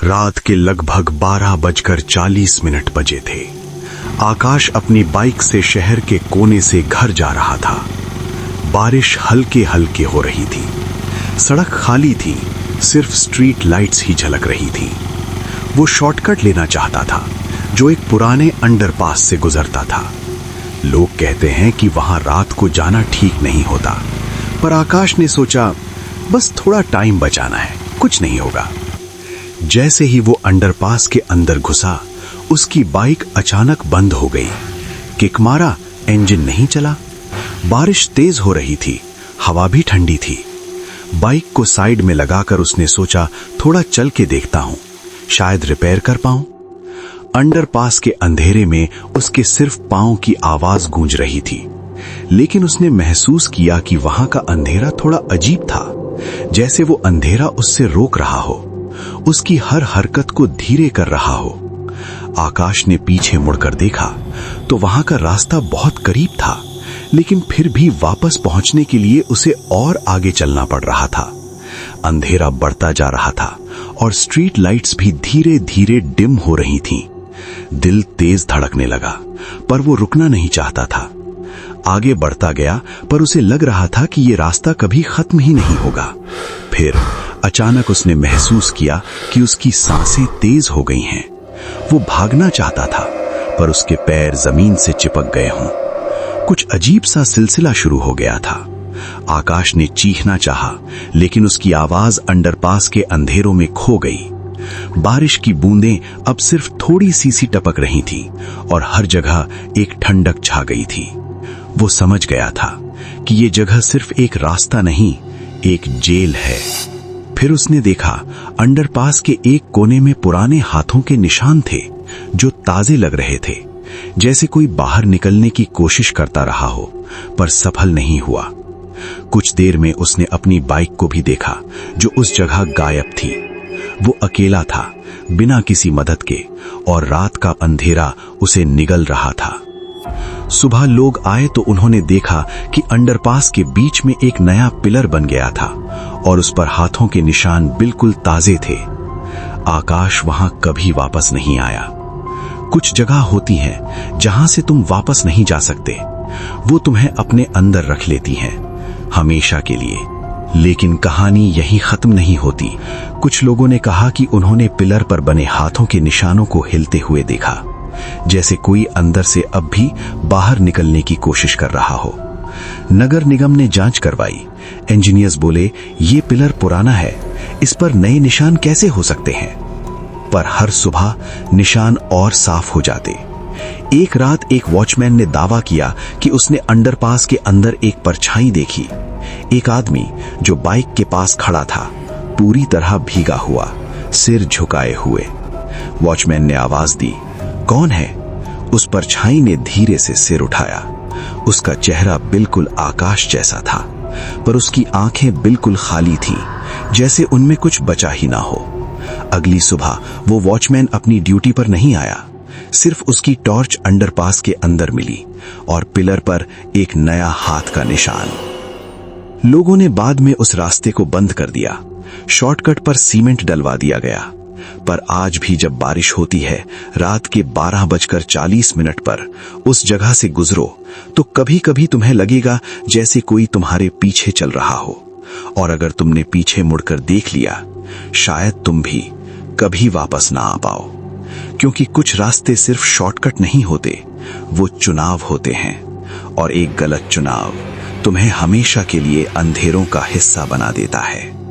रात के लगभग 12:40 बजे थे। आकाश अपनी बाइक से शहर के कोने से घर जा रहा था। बारिश हल्के हल्के हो रही थी। सड़क खाली थी, सिर्फ स्ट्रीट लाइट्स ही झलक रही थी। वो शॉर्टकट लेना चाहता था जो एक पुराने अंडरपास से गुजरता था। लोग कहते हैं कि वहां रात को जाना ठीक नहीं होता, पर आकाश ने सोचा बस थोड़ा टाइम बचाना है, कुछ नहीं होगा। जैसे ही वो अंडरपास के अंदर घुसा, उसकी बाइक अचानक बंद हो गई। किक मारा, इंजन नहीं चला। बारिश तेज हो रही थी, हवा भी ठंडी थी। बाइक को साइड में लगाकर उसने सोचा थोड़ा चल के देखता हूं, शायद रिपेयर कर पाऊं। अंडरपास के अंधेरे में उसके सिर्फ पांव की आवाज गूंज रही थी, लेकिन उसने महसूस किया कि वहां का अंधेरा थोड़ा अजीब था, जैसे वो अंधेरा उससे रोक रहा हो, उसकी हर हरकत को धीरे कर रहा हो। आकाश ने पीछे मुड़कर देखा तो वहां का रास्ता बहुत करीब था, लेकिन फिर भी वापस पहुंचने के लिए उसे और आगे चलना पड़ रहा था। अंधेरा बढ़ता जा रहा था और स्ट्रीट लाइट्स भी धीरे धीरे डिम हो रही थीं। दिल तेज धड़कने लगा, पर वो रुकना नहीं चाहता था। आगे बढ़ता गया, पर उसे लग रहा था कि ये रास्ता कभी खत्म ही नहीं होगा। फिर अचानक उसने महसूस किया कि उसकी सांसें तेज हो गई हैं। वो भागना चाहता था, पर उसके पैर जमीन से चिपक गए हों। कुछ अजीब सा सिलसिला शुरू हो गया था। आकाश ने चीखना चाहा, लेकिन उसकी आवाज अंडरपास के अंधेरों में खो गई। बारिश की बूंदें अब सिर्फ थोड़ी सी टपक रही थी और हर जगह एक ठंडक छा गई थी। वो समझ गया था कि ये जगह सिर्फ एक रास्ता नहीं, एक जेल है। फिर उसने देखा अंडरपास के एक कोने में पुराने हाथों के निशान थे जो ताजे लग रहे थे, जैसे कोई बाहर निकलने की कोशिश करता रहा हो, पर सफल नहीं हुआ। कुछ देर में उसने अपनी बाइक को भी देखा जो उस जगह गायब थी। वो अकेला था, बिना किसी मदद के, और रात का अंधेरा उसे निगल रहा था। सुबह लोग आए तो उन्होंने देखा कि अंडरपास के बीच में एक नया पिलर बन गया था और उस पर हाथों के निशान बिल्कुल ताजे थे। आकाश वहां कभी वापस नहीं आया। कुछ जगह होती हैं जहां से तुम वापस नहीं जा सकते। वो तुम्हें अपने अंदर रख लेती हैं, हमेशा के लिए। लेकिन कहानी यहीं खत्म नहीं होती। कुछ लोगों ने कहा कि उन्होंने पिलर पर बने हाथों के निशानों को हिलते हुए देखा, जैसे कोई अंदर से अब भी बाहर निकलने की कोशिश कर रहा हो। नगर निगम ने जांच करवाई। इंजीनियर्स बोले ये पिलर पुराना है, इस पर नए निशान कैसे हो सकते हैं। पर हर सुबह निशान और साफ हो जाते। एक रात एक वॉचमैन ने दावा किया कि उसने अंडरपास के अंदर एक परछाई देखी। एक आदमी जो बाइक के पास खड़ा था, पूरी तरह भीगा हुआ, सिर झुकाए हुए। वॉचमैन ने आवाज दी, कौन है? उस परछाई ने धीरे से सिर उठाया। उसका चेहरा बिल्कुल आकाश जैसा था, पर उसकी आंखें बिल्कुल खाली थीं, जैसे उनमें कुछ बचा ही ना हो। अगली सुबह वो वॉचमैन अपनी ड्यूटी पर नहीं आया। सिर्फ उसकी टॉर्च अंडरपास के अंदर मिली और पिलर पर एक नया हाथ का निशान। लोगों ने बाद में उस रास्ते को बंद कर दिया। शॉर्टकट पर सीमेंट डलवा दिया गया। पर आज भी जब बारिश होती है, रात के 12:40 पर उस जगह से गुजरो, तो कभी कभी तुम्हें लगेगा जैसे कोई तुम्हारे पीछे चल रहा हो। और अगर तुमने पीछे मुड़कर देख लिया, शायद तुम भी कभी वापस ना आ पाओ। क्योंकि कुछ रास्ते सिर्फ शॉर्टकट नहीं होते, वो चुनाव होते हैं, और एक गलत चुनाव तुम्हें हमेशा के लिए अंधेरों का हिस्सा बना देता है।